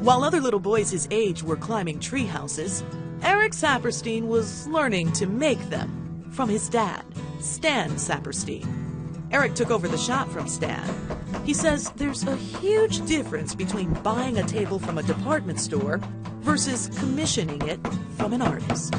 While other little boys his age were climbing tree houses, Eric Saperstein was learning to make them from his dad, Stan Saperstein. Eric took over the shop from Stan. He says there's a huge difference between buying a table from a department store versus commissioning it from an artist.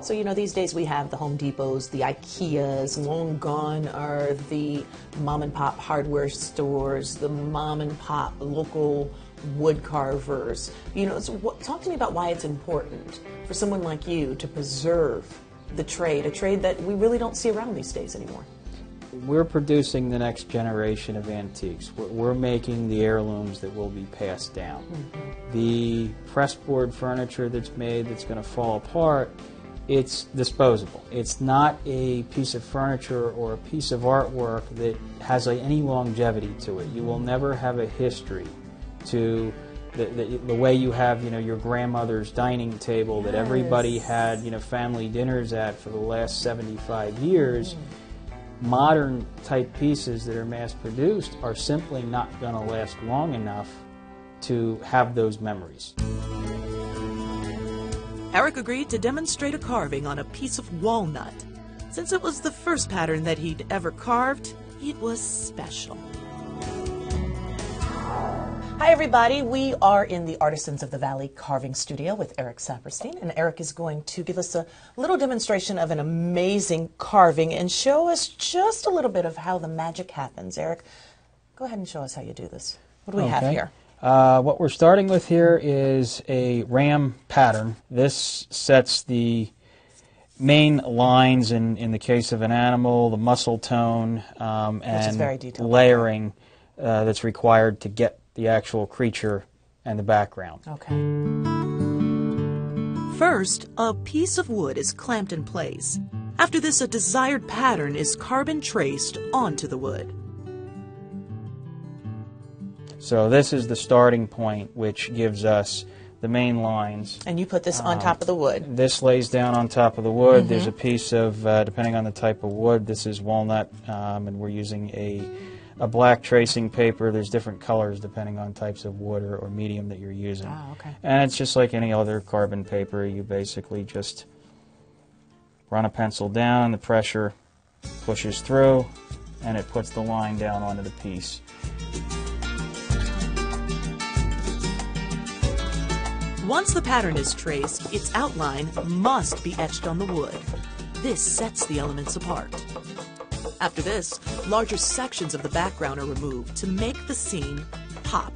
So, you know, these days we have the Home Depots, the IKEAs. Long gone are the mom and pop hardware stores, the mom and pop local wood carvers. You know, talk to me about why it's important for someone like you to preserve the trade, a trade that we really don't see around these days anymore. We're producing the next generation of antiques. We're making the heirlooms that will be passed down. The pressboard furniture that's made that's going to fall apart, it's disposable. It's not a piece of furniture or a piece of artwork that has any longevity to it. You will never have a history to the way you have, you know, your grandmother's dining table that everybody had, you know, family dinners at for the last 75 years. Modern type pieces that are mass produced are simply not going to last long enough to have those memories. Eric agreed to demonstrate a carving on a piece of walnut. Since it was the first pattern that he'd ever carved, it was special. Hi everybody, we are in the Artisans of the Valley carving studio with Eric Saperstein, and Eric is going to give us a little demonstration of an amazing carving and show us just a little bit of how the magic happens. Eric, go ahead and show us how you do this. What do we have here? What we're starting with here is a ram pattern. This sets the main lines in the case of an animal, the muscle tone, and layering that's required to get the actual creature and the background. Okay. First, a piece of wood is clamped in place. After this, a desired pattern is carbon traced onto the wood. So this is the starting point, which gives us the main lines. And you put this on top of the wood. This lays down on top of the wood. There's a piece of, depending on the type of wood, this is walnut, and we're using a black tracing paper. There's different colors depending on types of wood or medium that you're using. Ah, okay. And it's just like any other carbon paper. You basically just run a pencil down, the pressure pushes through, and it puts the line down onto the piece. Once the pattern is traced, its outline must be etched on the wood. This sets the elements apart. After this, larger sections of the background are removed to make the scene pop.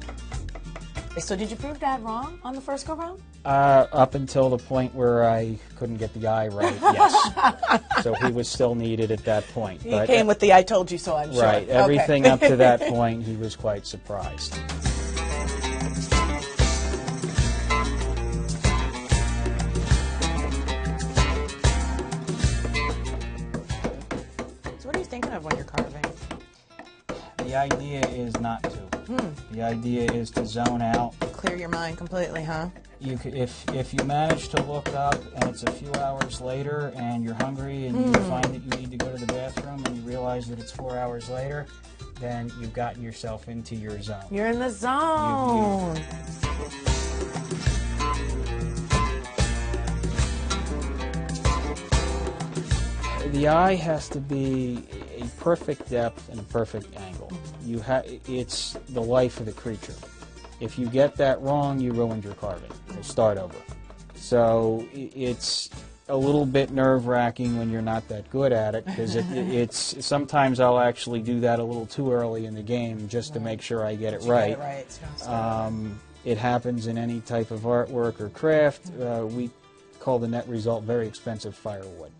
So did you prove Dad wrong on the first go-round? Up until the point where I couldn't get the eye right, yes. So he was still needed at that point. He came with the I told you so, I'm sure. Right. Everything up to that point, he was quite surprised. What are you thinking of when you're carving? The idea is not to. The idea is to zone out. Clear your mind completely, huh? You could, if you manage to look up and it's a few hours later and you're hungry and you find that you need to go to the bathroom and you realize that it's 4 hours later, then you've gotten yourself into your zone. You're in the zone. The eye has to be a perfect depth and a perfect angle. It's the life of the creature. If you get that wrong, you ruined your carving. You'll start over. So it's a little bit nerve-wracking when you're not that good at it, because it's sometimes I'll actually do that a little too early in the game just to make sure I get it right. It happens in any type of artwork or craft. We call the net result very expensive firewood.